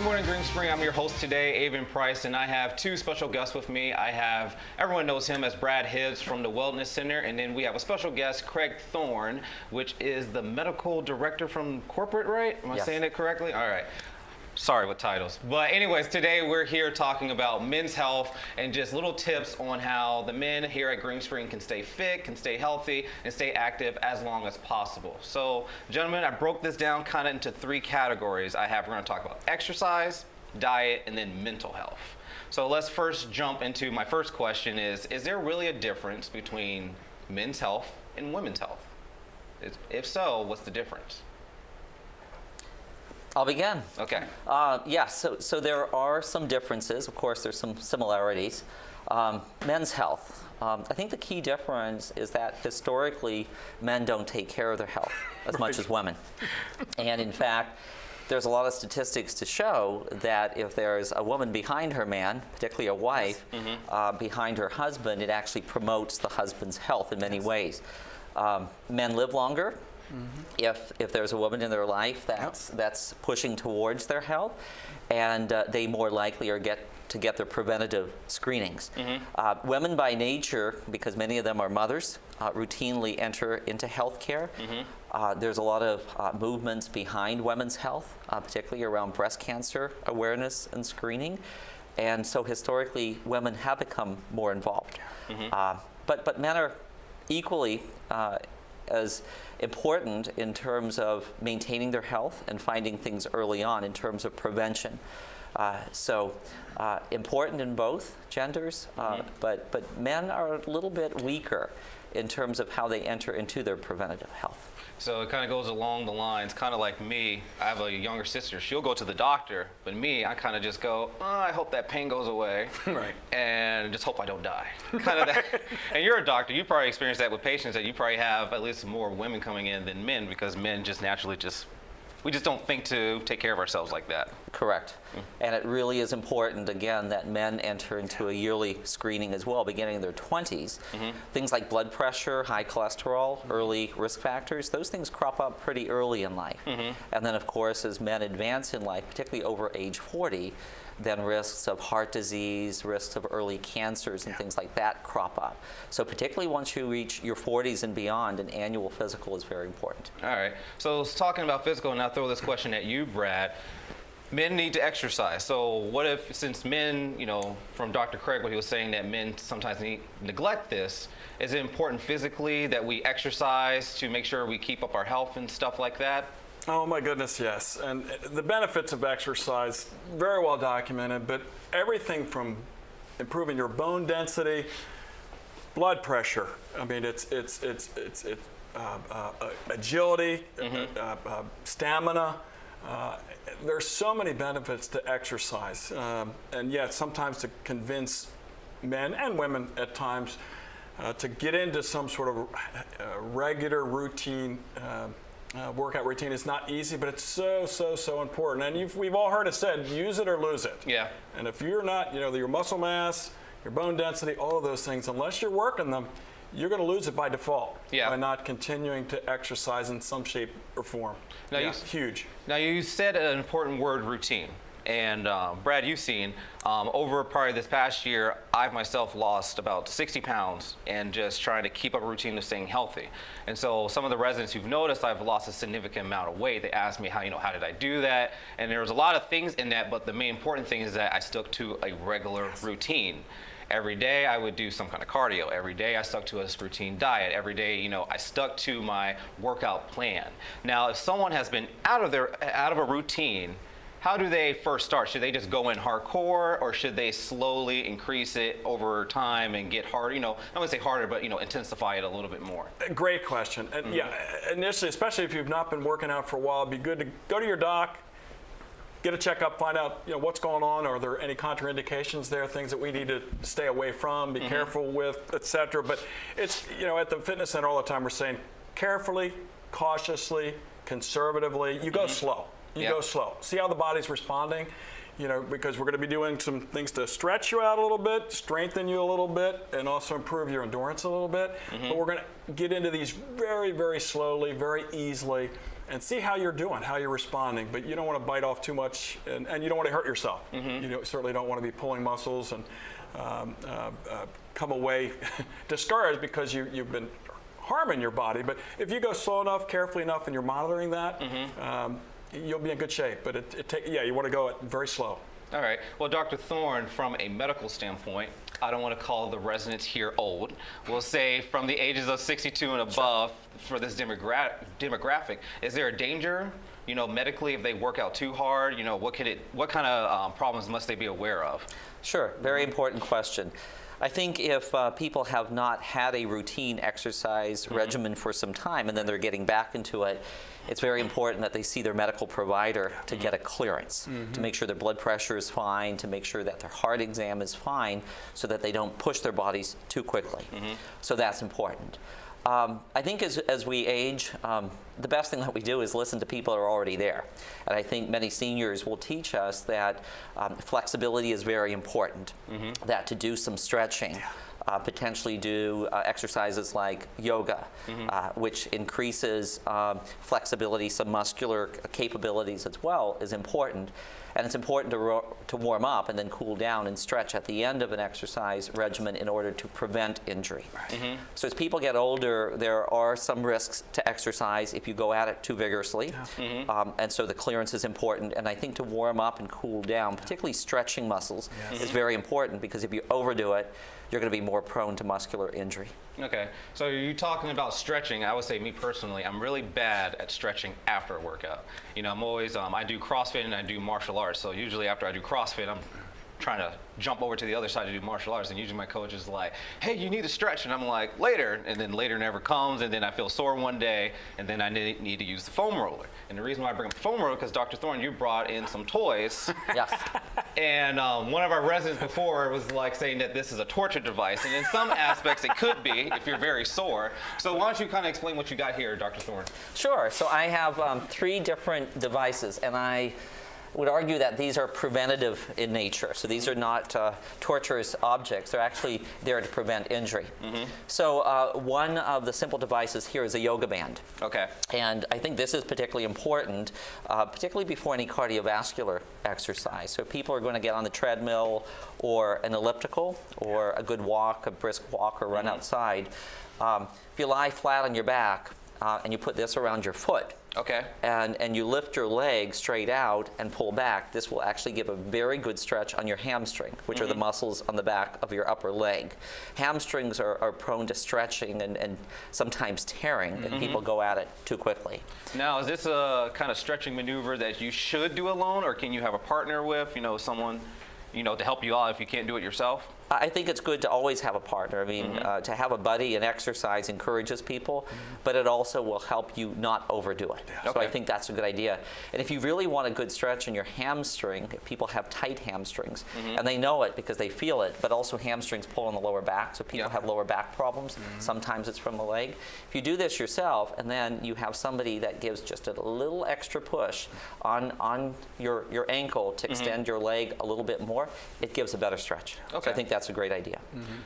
morning, Green Spring. I'm your host today, Avon Price, and I have two special guests with me. I have, everyone knows him as Brad Hibbs from the Wellness Center, and then we have a special guest, Craig Thorne, which is the medical director from corporate, right? Am I saying it correctly? All right. Sorry with titles. But anyways, today we're here talking about men's health and just little tips on how the men here at Green Spring can stay fit, can stay healthy, and stay active as long as possible. So, gentlemen, I broke this down kind of into three categories. We're going to talk about exercise, diet, and then mental health. So let's first jump into my first question is there really a difference between men's health and women's health? If so, what's the difference? I'll begin. Okay. So there are some differences. Of course, there's some similarities. Men's health. I think the key difference is that historically, men don't take care of their health as much as women. And in fact, there's a lot of statistics to show that if there's a woman behind her man, particularly a wife, behind her husband, it actually promotes the husband's health in many ways. Men live longer. If there's a woman in their life that's pushing towards their health, and they more likely are get their preventative screenings. Women by nature, because many of them are mothers, routinely enter into health care. There's a lot of movements behind women's health, particularly around breast cancer awareness and screening. And so historically, women have become more involved. But men are equally as important in terms of maintaining their health and finding things early on in terms of prevention. Important in both genders, but men are a little bit weaker in terms of how they enter into their preventative health. So it kind of goes along the lines, kind of like me. I have a younger sister. She'll go to the doctor, but me, I kind of just go, I hope that pain goes away, and just hope I don't die. Kind of that. And you're a doctor. You probably experience that with patients, that you probably have at least more women coming in than men, because men just naturally we just don't think to take care of ourselves like that. Correct. And it really is important, again, that men enter into a yearly screening as well, beginning in their 20s. Things like blood pressure, high cholesterol, early risk factors, those things crop up pretty early in life. And then, of course, as men advance in life, particularly over age 40, then risks of heart disease, risks of early cancers and things like that crop up. So particularly once you reach your 40s and beyond, an annual physical is very important. All right. So talking about physical, and I'll throw this question at you, Brad. Men need to exercise. So what if, since men, from Dr. Craig, what he was saying, that men sometimes neglect this, is it important physically that we exercise to make sure we keep up our health and stuff like that? Oh my goodness, yes. And the benefits of exercise, very well documented, but everything from improving your bone density, blood pressure, I mean, it's agility, stamina. There's so many benefits to exercise. And yet sometimes to convince men and women at times to get into some sort of regular routine workout routine is not easy, but it's so important. And we've all heard it said, use it or lose it. Yeah. And if you're not, your muscle mass, your bone density, all of those things, unless you're working them, you're going to lose it by default by not continuing to exercise in some shape or form. Now, huge. Now, you said an important word, routine. And Brad, you've seen over probably this past year, I've myself lost about 60 pounds and just trying to keep up a routine of staying healthy. And so some of the residents who've noticed I've lost a significant amount of weight, they asked me how did I do that? And there was a lot of things in that, but the main important thing is that I stuck to a regular routine. Every day I would do some kind of cardio. Every day I stuck to a routine diet. Every day, I stuck to my workout plan. Now, if someone has been out of a routine, how do they first start? Should they just go in hardcore, or should they slowly increase it over time and get harder? I don't want to say harder, but intensify it a little bit more. Great question. And initially, especially if you've not been working out for a while, it'd be good to go to your doc, get a checkup, find out what's going on. Are there any contraindications there, things that we need to stay away from, be careful with, etc. But it's at the fitness center all the time we're saying carefully, cautiously, conservatively. You go slow. You go slow. See how the body's responding. because we're going to be doing some things to stretch you out a little bit, strengthen you a little bit, and also improve your endurance a little bit. But we're going to get into these very, very slowly, very easily, and see how you're doing, how you're responding. But you don't want to bite off too much, and you don't want to hurt yourself. You certainly don't want to be pulling muscles and come away discouraged because you've been harming your body. But if you go slow enough, carefully enough, and you're monitoring that, you'll be in good shape. But you want to go very slow. All right. Well, Dr. Thorne, from a medical standpoint, I don't want to call the residents here old. We'll say from the ages of 62 and above for this demographic. Is there a danger, medically, if they work out too hard? What kind of problems must they be aware of? Sure. Very important question. I think if people have not had a routine exercise regimen for some time and then they're getting back into it, it's very important that they see their medical provider to get a clearance, to make sure their blood pressure is fine, to make sure that their heart exam is fine, so that they don't push their bodies too quickly. So that's important. I think as we age, the best thing that we do is listen to people who are already there. And I think many seniors will teach us that flexibility is very important, that to do some stretching, potentially do exercises like yoga, which increases flexibility, some muscular capabilities as well, is important. And it's important to warm up and then cool down and stretch at the end of an exercise regimen in order to prevent injury. So as people get older, there are some risks to exercise if you go at it too vigorously. And so the clearance is important. And I think to warm up and cool down, particularly stretching muscles, is very important, because if you overdo it, you're going to be more prone to muscular injury. Okay, so you're talking about stretching. I would say, me personally, I'm really bad at stretching after a workout. I'm always, I do CrossFit and I do martial arts. So usually after I do CrossFit, I'm trying to jump over to the other side to do martial arts, and usually my coach is like, hey, you need to stretch, and I'm like, later, and then later never comes, and then I feel sore one day, and then I need to use the foam roller. And the reason why I bring up the foam roller, because Dr. Thorne, you brought in some toys. Yes. And one of our residents before was like saying that this is a torture device, and in some aspects it could be if you're very sore. So why don't you kind of explain what you got here, Dr. Thorne? Sure. So I have 3 different devices, and I would argue that these are preventative in nature. So these are not torturous objects. They're actually there to prevent injury. So one of the simple devices here is a yoga band. Okay. And I think this is particularly important, particularly before any cardiovascular exercise. So if people are going to get on the treadmill or an elliptical or a good walk, a brisk walk or run outside, if you lie flat on your back and you put this around your foot, okay, and you lift your leg straight out and pull back, this will actually give a very good stretch on your hamstring, which are the muscles on the back of your upper leg. Hamstrings are prone to stretching and sometimes tearing if people go at it too quickly. Now, is this a kind of stretching maneuver that you should do alone, or can you have a partner with, someone, to help you out if you can't do it yourself? I think it's good to always have a partner. I mean, to have a buddy in exercise encourages people, but it also will help you not overdo it. So I think that's a good idea. And if you really want a good stretch in your hamstring, if people have tight hamstrings, and they know it because they feel it, but also hamstrings pull on the lower back, so people have lower back problems. Sometimes it's from the leg. If you do this yourself, and then you have somebody that gives just a little extra push on your ankle to extend your leg a little bit more, it gives a better stretch. So I think that's a great idea.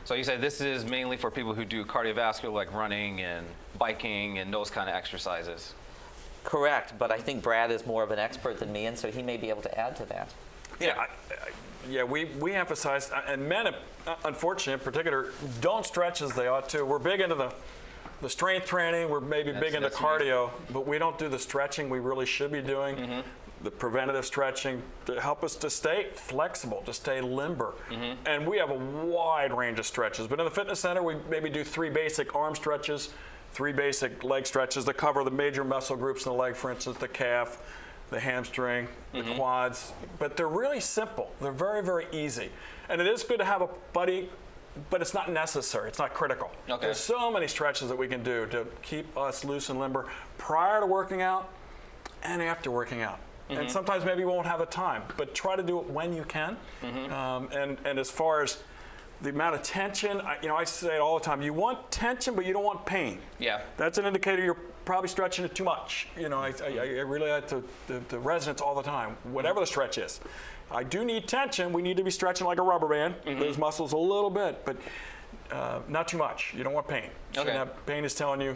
So you say this is mainly for people who do cardiovascular, like running and biking and those kind of exercises. Correct, but I think Brad is more of an expert than me, and so he may be able to add to that. Yeah, we emphasize, and men, unfortunately in particular, don't stretch as they ought to. We're big into the strength training, we're maybe big into cardio, but we don't do the stretching we really should be doing. The preventative stretching to help us to stay flexible, to stay limber. And we have a wide range of stretches. But in the fitness center, we maybe do 3 basic arm stretches, 3 basic leg stretches that cover the major muscle groups in the leg, for instance, the calf, the hamstring, the quads. But they're really simple. They're very, very easy. And it is good to have a buddy, but it's not necessary. It's not critical. There's so many stretches that we can do to keep us loose and limber prior to working out and after working out. And sometimes maybe you won't have the time, but try to do it when you can. And as far as the amount of tension, I say it all the time, you want tension, but you don't want pain. Yeah. That's an indicator you're probably stretching it too much. I really like the residents all the time, whatever the stretch is. I do need tension. We need to be stretching like a rubber band, those muscles a little bit, but not too much. You don't want pain. Okay. Pain is telling you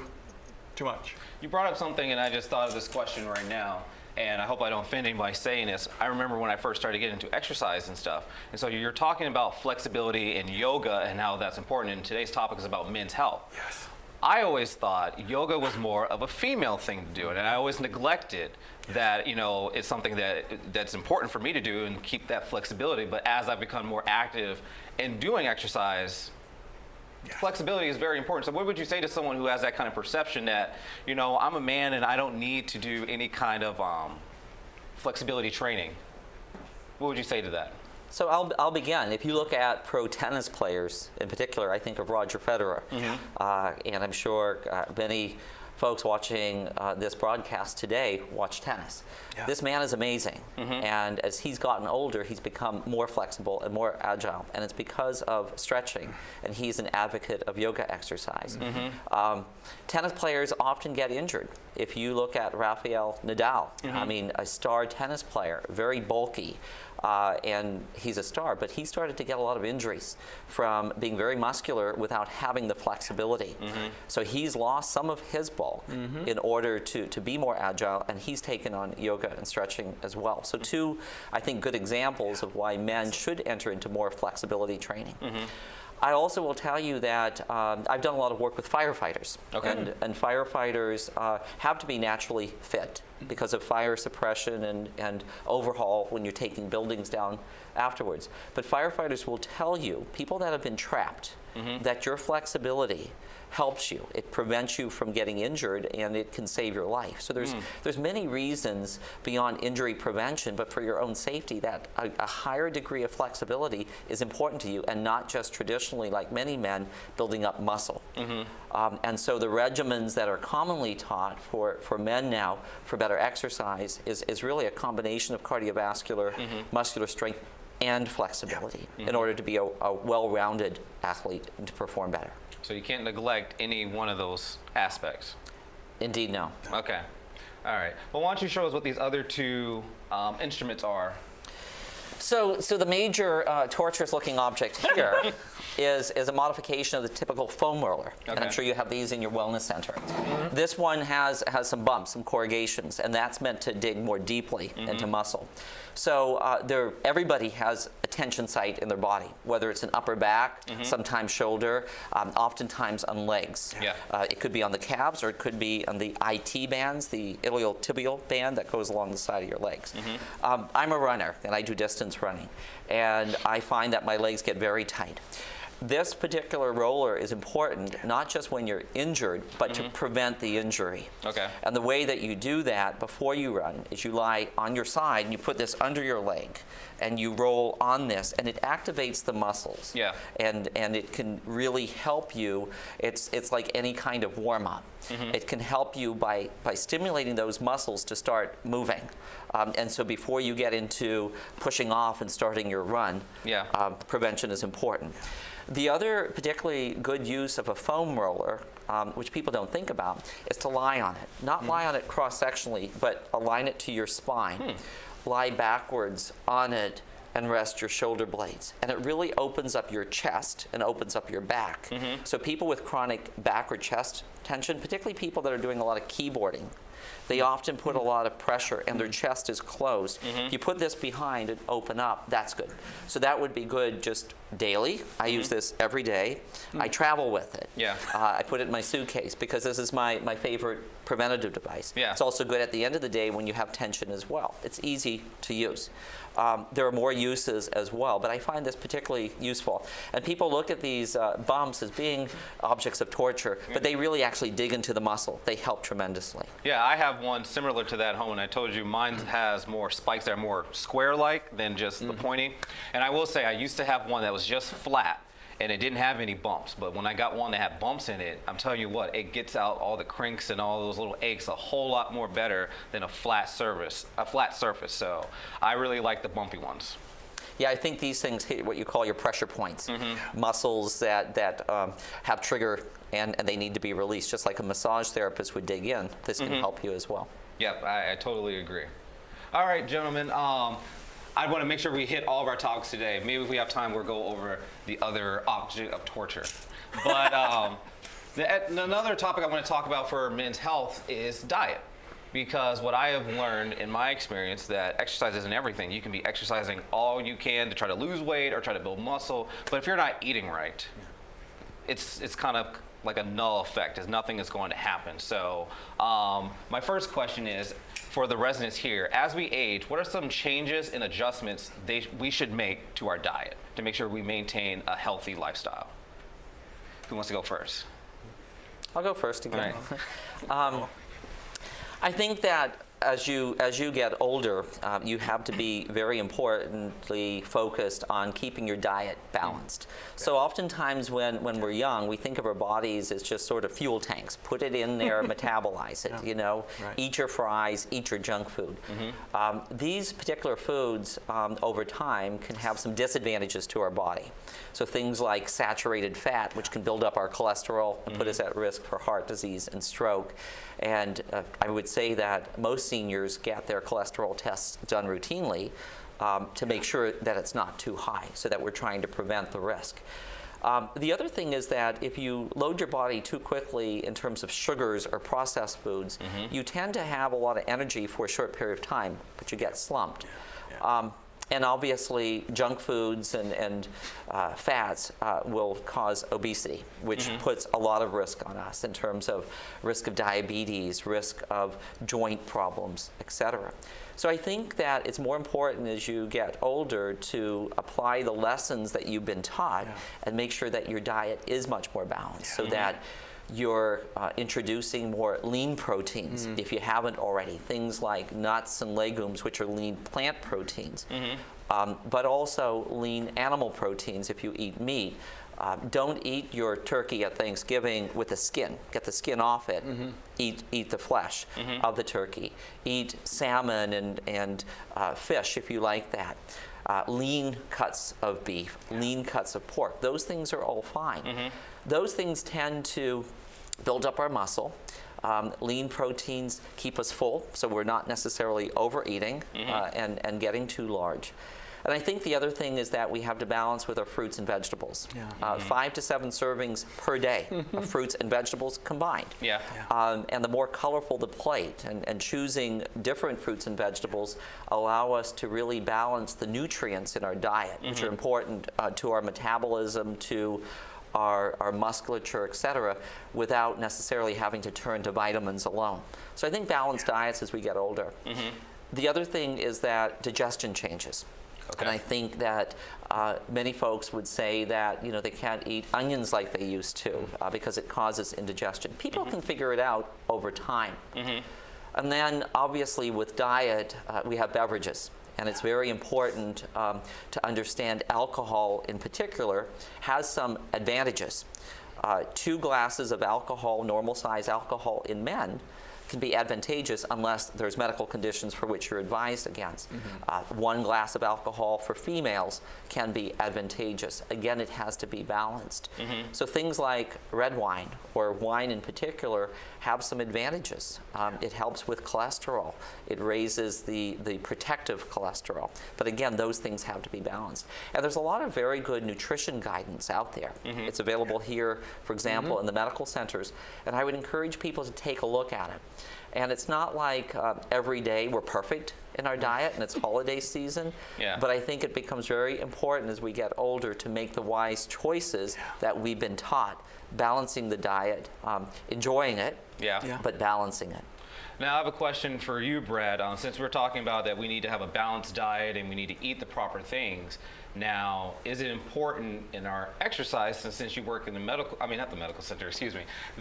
too much. You brought up something, and I just thought of this question right now. And I hope I don't offend anybody saying this. I remember when I first started getting into exercise and stuff. And so you're talking about flexibility and yoga and how that's important. And today's topic is about men's health. Yes. I always thought yoga was more of a female thing to do. And I always neglected that, it's something that's important for me to do and keep that flexibility. But as I've become more active in doing exercise, flexibility is very important. So what would you say to someone who has that kind of perception that, I'm a man and I don't need to do any kind of flexibility training? What would you say to that? So I'll begin. If you look at pro tennis players in particular, I think of Roger Federer. And I'm sure many folks watching this broadcast today watch tennis. Yeah. This man is amazing. And as he's gotten older, he's become more flexible and more agile. And it's because of stretching. And he's an advocate of yoga exercise. Tennis players often get injured. If you look at Rafael Nadal, a star tennis player, very bulky. And he's a star, but he started to get a lot of injuries from being very muscular without having the flexibility. So he's lost some of his bulk in order to be more agile, and he's taken on yoga and stretching as well. So two, I think, good examples of why men should enter into more flexibility training. I also will tell you that I've done a lot of work with firefighters. Okay. And firefighters have to be naturally fit because of fire suppression and overhaul when you're taking buildings down afterwards. But firefighters will tell you, people that have been trapped, that your flexibility helps you. It prevents you from getting injured, and it can save your life. So there's many reasons beyond injury prevention, but for your own safety, that a higher degree of flexibility is important to you, and not just traditionally, like many men, building up muscle. And so the regimens that are commonly taught for men now for better exercise is really a combination of cardiovascular, muscular strength, and flexibility in order to be a well-rounded athlete and to perform better. So you can't neglect any one of those aspects? Indeed, no. Okay. All right. Well, why don't you show us what these other two instruments are? So the major torturous-looking object here is a modification of the typical foam roller. Okay. And I'm sure you have these in your wellness center. This one has some bumps, some corrugations, and that's meant to dig more deeply into muscle. So everybody has a tension site in their body, whether it's an upper back, sometimes shoulder, oftentimes on legs. Yeah. It could be on the calves, or it could be on the IT bands, the iliotibial band that goes along the side of your legs. I'm a runner, and I do distance running, and I find that my legs get very tight. This particular roller is important not just when you're injured, but to prevent the injury. Okay. And the way that you do that before you run is you lie on your side and you put this under your leg and you roll on this, and it activates the muscles. Yeah. And it can really help you. It's like any kind of warm-up. It can help you by stimulating those muscles to start moving. And so before you get into pushing off and starting your run, prevention is important. The other particularly good use of a foam roller, which people don't think about, is to lie on it. Not lie on it cross-sectionally, but align it to your spine. Lie backwards on it and rest your shoulder blades. And it really opens up your chest and opens up your back. So people with chronic back or chest tension, particularly people that are doing a lot of keyboarding, they often put a lot of pressure and their chest is closed. You put this behind and open up, that's good. So that would be good just daily. I use this every day. I travel with it. Yeah. I put it in my suitcase because this is my favorite preventative device. Yeah. It's also good at the end of the day when you have tension as well. It's easy to use. There are more uses as well, but I find this particularly useful. And people look at these bumps as being objects of torture, but they really actually dig into the muscle. They help tremendously. Yeah, I have one similar to that home, and I told you mine has more spikes that are more square-like than just the pointy. And I will say I used to have one that was just flat, and it didn't have any bumps. But when I got one that had bumps in it, I'm telling you what, it gets out all the crinks and all those little aches a whole lot more better than a flat surface. So I really like the bumpy ones. Yeah, I think these things hit what you call your pressure points, muscles that have trigger and they need to be released. Just like a massage therapist would dig in, this can help you as well. Yep, I totally agree. All right, gentlemen. I want to make sure we hit all of our topics today. Maybe if we have time, we'll go over the other object of torture. But another topic I want to talk about for men's health is diet. Because what I have learned in my experience that exercise isn't everything. You can be exercising all you can to try to lose weight or try to build muscle, but if you're not eating right, it's kind of like a null effect, as nothing is going to happen. So my first question is, for the residents here, as we age, what are some changes and adjustments we should make to our diet to make sure we maintain a healthy lifestyle? Who wants to go first? I'll go first again. All right. I think that as you get older, you have to be very importantly focused on keeping your diet balanced. So oftentimes when we're young, we think of our bodies as just sort of fuel tanks. Put it in there, metabolize it, you know. Right. Eat your fries, eat your junk food. These particular foods over time can have some disadvantages to our body. So things like saturated fat, which can build up our cholesterol and put us at risk for heart disease and stroke. And I would say that most seniors get their cholesterol tests done routinely to make sure that it's not too high, so that we're trying to prevent the risk. The other thing is that if you load your body too quickly in terms of sugars or processed foods, you tend to have a lot of energy for a short period of time, but you get slumped. And obviously, junk foods and fats will cause obesity, which puts a lot of risk on us in terms of risk of diabetes, risk of joint problems, etc. So I think that it's more important as you get older to apply the lessons that you've been taught and make sure that your diet is much more balanced, so that you're introducing more lean proteins if you haven't already. Things like nuts and legumes, which are lean plant proteins, but also lean animal proteins if you eat meat. Don't eat your turkey at Thanksgiving with the skin. Get the skin off it. Eat the flesh of the turkey. Eat salmon and fish if you like that. Lean cuts of beef, lean cuts of pork. Those things are all fine. Those things tend to build up our muscle. Lean proteins keep us full, so we're not necessarily overeating and getting too large. And I think the other thing is that we have to balance with our fruits and vegetables. 5 to 7 servings per day of fruits and vegetables combined. And the more colorful the plate and choosing different fruits and vegetables allow us to really balance the nutrients in our diet, which are important to our metabolism, to our musculature, etc., without necessarily having to turn to vitamins alone. So I think balanced diets as we get older. The other thing is that digestion changes. And I think that many folks would say that they can't eat onions like they used to because it causes indigestion. People can figure it out over time. And then obviously with diet, we have beverages. And it's very important to understand alcohol in particular has some advantages. 2 glasses of alcohol, normal size alcohol in men, can be advantageous unless there's medical conditions for which you're advised against. 1 glass of alcohol for females can be advantageous. Again, it has to be balanced. So things like red wine or wine in particular have some advantages. It helps with cholesterol. It raises the protective cholesterol. But again, those things have to be balanced. And there's a lot of very good nutrition guidance out there. It's available here, for example, in the medical centers. And I would encourage people to take a look at it. And it's not like every day we're perfect in our diet and it's holiday season, but I think it becomes very important as we get older to make the wise choices that we've been taught, balancing the diet, enjoying it, but balancing it. Now I have a question for you, Brad. Since we're talking about that we need to have a balanced diet and we need to eat the proper things, now is it important in our exercise, since you work in the the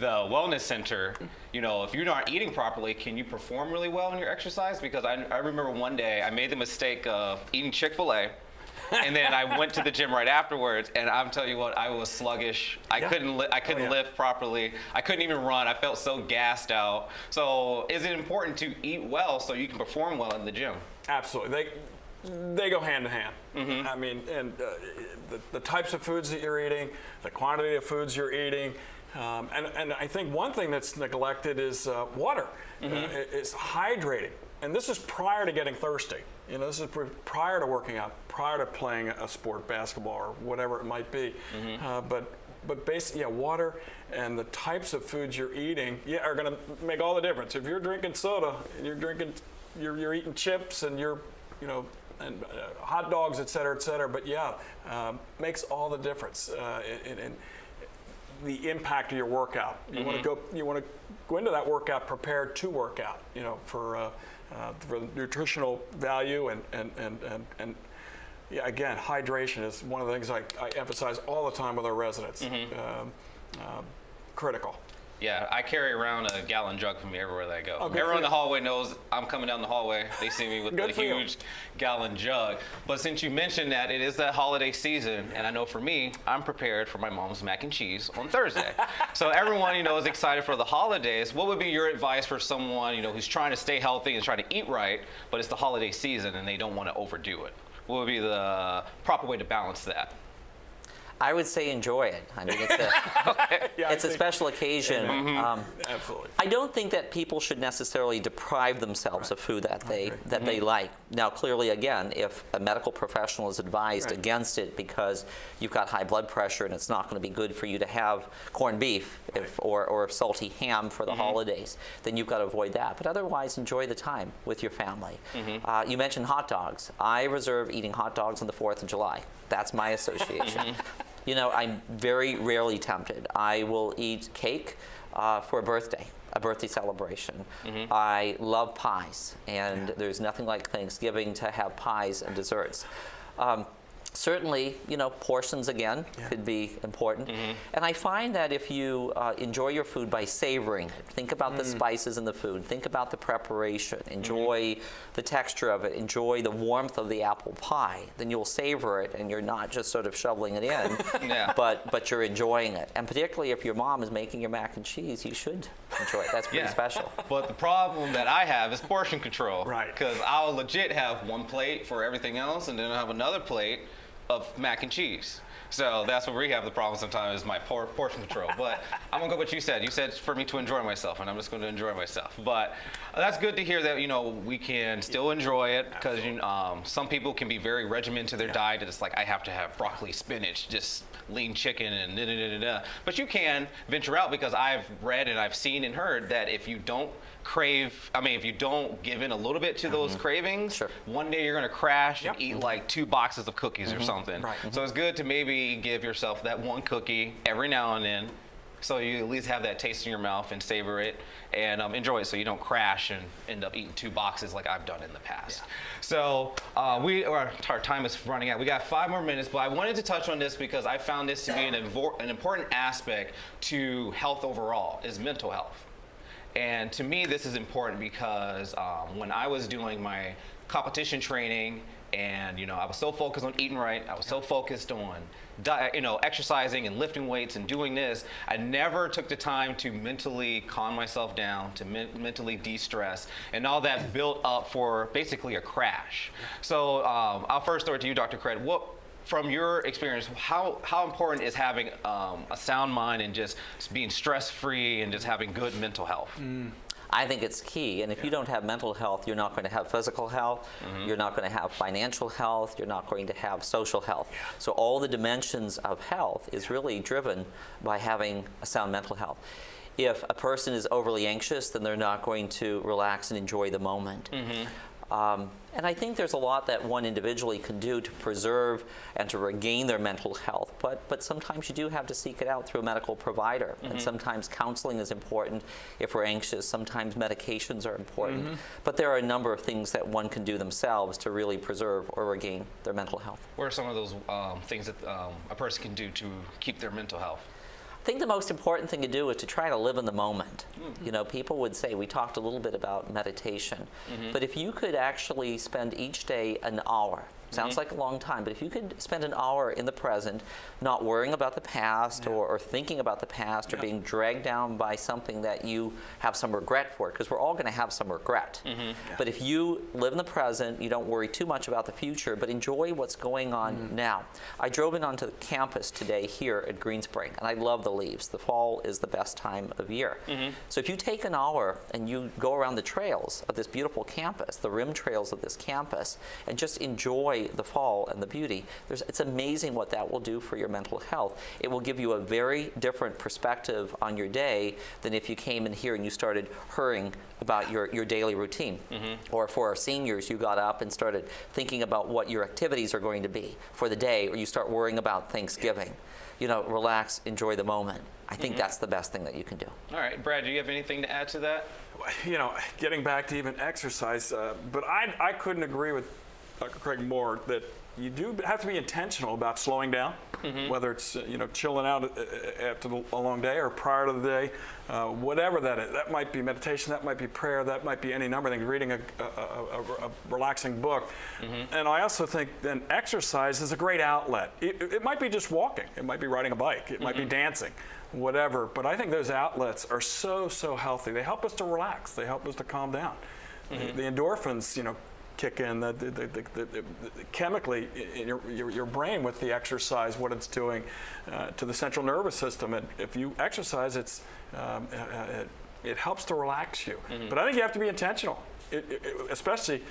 wellness center, if you're not eating properly, can you perform really well in your exercise? Because I remember one day I made the mistake of eating Chick-fil-A and then I went to the gym right afterwards, and I'm telling you what, I was sluggish. I couldn't lift properly. I couldn't even run. I felt so gassed out. So is it important to eat well so you can perform well in the gym? Absolutely. they go hand in hand. I mean, and the types of foods that you're eating, the quantity of foods you're eating, and I think one thing that's neglected is water. It's hydrating, and this is prior to getting thirsty. You know, this is prior to working out, prior to playing a sport, basketball or whatever it might be. But basically, water and the types of foods you're eating, are going to make all the difference. If you're drinking soda, and you're eating chips, and and hot dogs, et cetera, but makes all the difference in the impact of your work-out. You want to go into that workout prepared to work out, for the nutritional value and again, hydration is one of the things I emphasize all the time with our residents. Critical. Yeah, I carry around a gallon jug with me everywhere that I go. Oh, Everyone in the hallway knows I'm coming down the hallway. They see me with a huge gallon jug. But since you mentioned that it is that holiday season, and I know for me, I'm prepared for my mom's mac and cheese on Thursday. So everyone, is excited for the holidays. What would be your advice for someone, who's trying to stay healthy and trying to eat right, but it's the holiday season and they don't want to overdo it? What would be the proper way to balance that? I would say enjoy it. I mean, it's a special occasion. Absolutely. I don't think that people should necessarily deprive themselves of food that they like. Now, clearly, again, if a medical professional is advised against it because you've got high blood pressure and it's not going to be good for you to have corned beef or salty ham for the holidays, then you've got to avoid that. But otherwise, enjoy the time with your family. You mentioned hot dogs. I reserve eating hot dogs on the 4th of July. That's my association. I'm very rarely tempted. I will eat cake for a birthday celebration. I love pies, and there's nothing like Thanksgiving to have pies and desserts. Certainly, portions again could be important. And I find that if you enjoy your food by savoring it, think about the spices in the food, think about the preparation, enjoy the texture of it, enjoy the warmth of the apple pie, then you'll savor it and you're not just sort of shoveling it in, but you're enjoying it. And particularly if your mom is making your mac and cheese, you should enjoy it. That's pretty special. But the problem that I have is portion control. Right. Because I'll legit have one plate for everything else, and then I'll have another plate of mac and cheese. So that's where we have the problem sometimes, is my portion control. But I'm gonna go with what you said. You said for me to enjoy myself, and I'm just gonna enjoy myself. But that's good to hear that we can still enjoy it, because some people can be very regimented to their diet. It's like, I have to have broccoli, spinach, just lean chicken, and da-da-da-da-da. But you can venture out, because I've read and I've seen and heard that if you don't if you don't give in a little bit to those cravings, one day you're going to crash and eat like 2 boxes of cookies or something. So it's good to maybe give yourself that one cookie every now and then, so you at least have that taste in your mouth and savor it and enjoy it, so you don't crash and end up eating 2 boxes like I've done in the past. So our time is running out. We got 5 more minutes, but I wanted to touch on this because I found this to be an important aspect to health overall, is mental health. And to me, this is important because when I was doing my competition training, and I was so focused on eating right, I was so focused on exercising and lifting weights and doing this, I never took the time to mentally calm myself down, to mentally de-stress, and all that built up for basically a crash. So I'll first throw it to you, Dr. Craig. From your experience, how important is having a sound mind and just being stress-free and just having good mental health? I think it's key. And if you don't have mental health, you're not going to have physical health, you're not going to have financial health, you're not going to have social health. So all the dimensions of health is really driven by having a sound mental health. If a person is overly anxious, then they're not going to relax and enjoy the moment. And I think there's a lot that one individually can do to preserve and to regain their mental health, but sometimes you do have to seek it out through a medical provider. And sometimes counseling is important if we're anxious. Sometimes medications are important. But there are a number of things that one can do themselves to really preserve or regain their mental health. What are some of those things that a person can do to keep their mental health? I think the most important thing to do is to try to live in the moment. People would say, we talked a little bit about meditation, but if you could actually spend each day an hour Sounds like a long time, but if you could spend an hour in the present, not worrying about the past or thinking about the past or being dragged down by something that you have some regret for, because we're all going to have some regret. But if you live in the present, you don't worry too much about the future, but enjoy what's going on now. I drove in onto the campus today here at Green Spring, and I love the leaves. The fall is the best time of year. So if you take an hour and you go around the trails of this beautiful campus, the rim trails of this campus, and just enjoy the fall and the beauty, it's amazing what that will do for your mental health. It will give you a very different perspective on your day than if you came in here and you started hurrying about your daily routine. Or for our seniors, you got up and started thinking about what your activities are going to be for the day, or you start worrying about Thanksgiving. You know, relax, enjoy the moment. I think that's the best thing that you can do. All right, Brad, do you have anything to add to that? You know, getting back to even exercise, but I couldn't agree with Dr. Craig more that you do have to be intentional about slowing down, whether it's chilling out after a long day or prior to the day, whatever that is. That might be meditation, that might be prayer, that might be any number of things, reading a relaxing book. And I also think then exercise is a great outlet. It might be just walking, it might be riding a bike, it might be dancing, whatever. But I think those outlets are so healthy. They help us to relax, they help us to calm down. The endorphins, kick in chemically in your brain with the exercise, what it's doing to the central nervous system. And if you exercise, it helps to relax you. But I think you have to be intentional, especially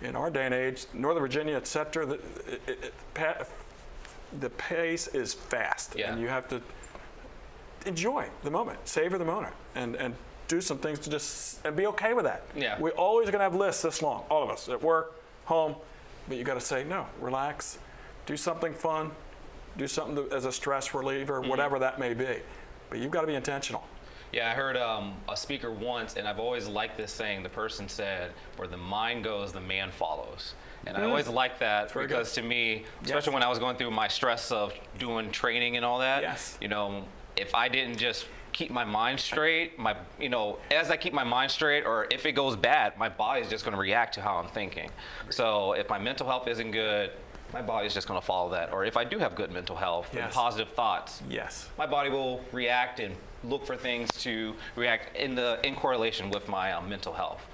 in our day and age, Northern Virginia, et cetera. The pace is fast, and you have to enjoy the moment, savor the moment, and do some things to and be okay with that. We're always going to have lists this long, all of us, at work, home, but you got to say, no, relax, do something fun, do something as a stress reliever, whatever that may be. But you've got to be intentional. Yeah, I heard a speaker once, and I've always liked this saying. The person said, where the mind goes, the man follows. And I always like that because to me, especially when I was going through my stress of doing training and all that, if I didn't just keep my mind straight, as I keep my mind straight, or if it goes bad, my body is just going to react to how I'm thinking. So if my mental health isn't good, my body is just going to follow that. Or if I do have good mental health and positive thoughts, my body will react and look for things to react in correlation with my mental health.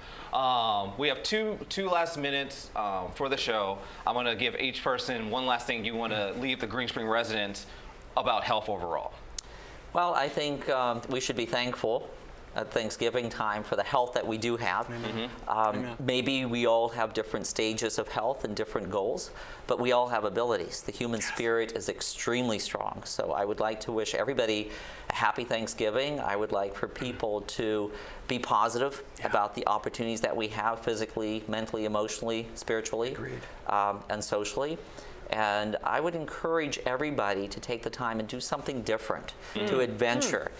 We have two last minutes for the show. I'm going to give each person one last thing you want to leave the Green Spring residents about health overall. Well, I think we should be thankful at Thanksgiving time for the health that we do have. Maybe we all have different stages of health and different goals, but we all have abilities. The human spirit is extremely strong. So I would like to wish everybody a happy Thanksgiving. I would like for people to be positive about the opportunities that we have physically, mentally, emotionally, spiritually, and socially. And I would encourage everybody to take the time and do something different, to adventure,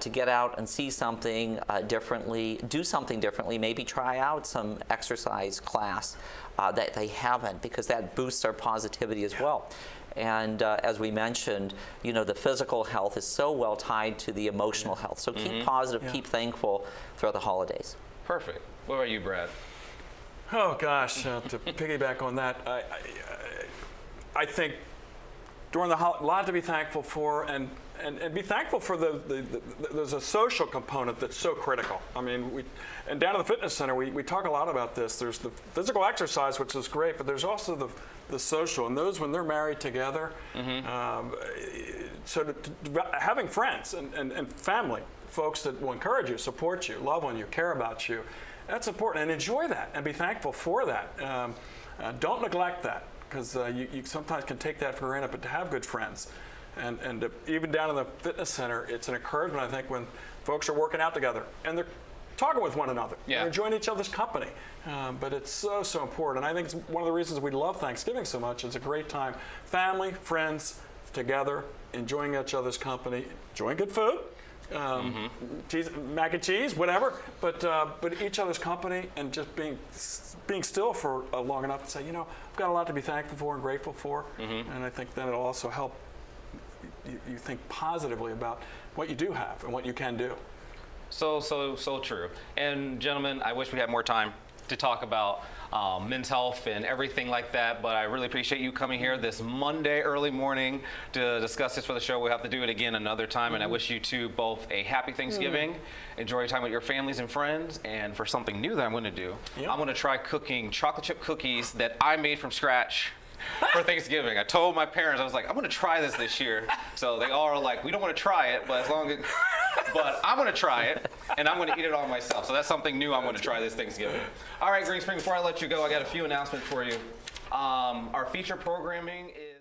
to get out and see something differently, do something differently, maybe try out some exercise class that they haven't, because that boosts our positivity as well. And as we mentioned, the physical health is so well tied to the emotional health. So keep positive, keep thankful throughout the holidays. Perfect. What about you, Brad? Oh, gosh, to piggyback on that, I think during the holiday, a lot to be thankful for, and be thankful for there's a social component that's so critical. I mean, and down at the fitness center, we talk a lot about this. There's the physical exercise, which is great, but there's also the social, and those when they're married together. So having friends and family, folks that will encourage you, support you, love on you, care about you, that's important, and enjoy that, and be thankful for that. Don't neglect that. Because you sometimes can take that for granted, but to have good friends, and even down in the fitness center, it's an encouragement, I think, when folks are working out together and they're talking with one another, they're enjoying each other's company. But it's so important, and I think it's one of the reasons we love Thanksgiving so much. It's a great time, family, friends, together, enjoying each other's company, enjoying good food, cheese, mac and cheese, whatever, but each other's company, and just being still for long enough to say, I've got a lot to be thankful for and grateful for, and I think then it'll also help you think positively about what you do have and what you can do. So true. And gentlemen, I wish we had more time to talk about men's health and everything like that. But I really appreciate you coming here this Monday early morning to discuss this for the show. We'll have to do it again another time. And I wish you two both a happy Thanksgiving. Enjoy your time with your families and friends. And for something new that I'm going to do, I'm going to try cooking chocolate chip cookies that I made from scratch for Thanksgiving. I told my parents, I was like, I'm going to try this year. So they all are like, we don't want to try it, but but I'm going to try it, and I'm going to eat it all myself. So that's something new I'm going to try this Thanksgiving. All right, Green Spring, before I let you go, I got a few announcements for you. Our feature programming is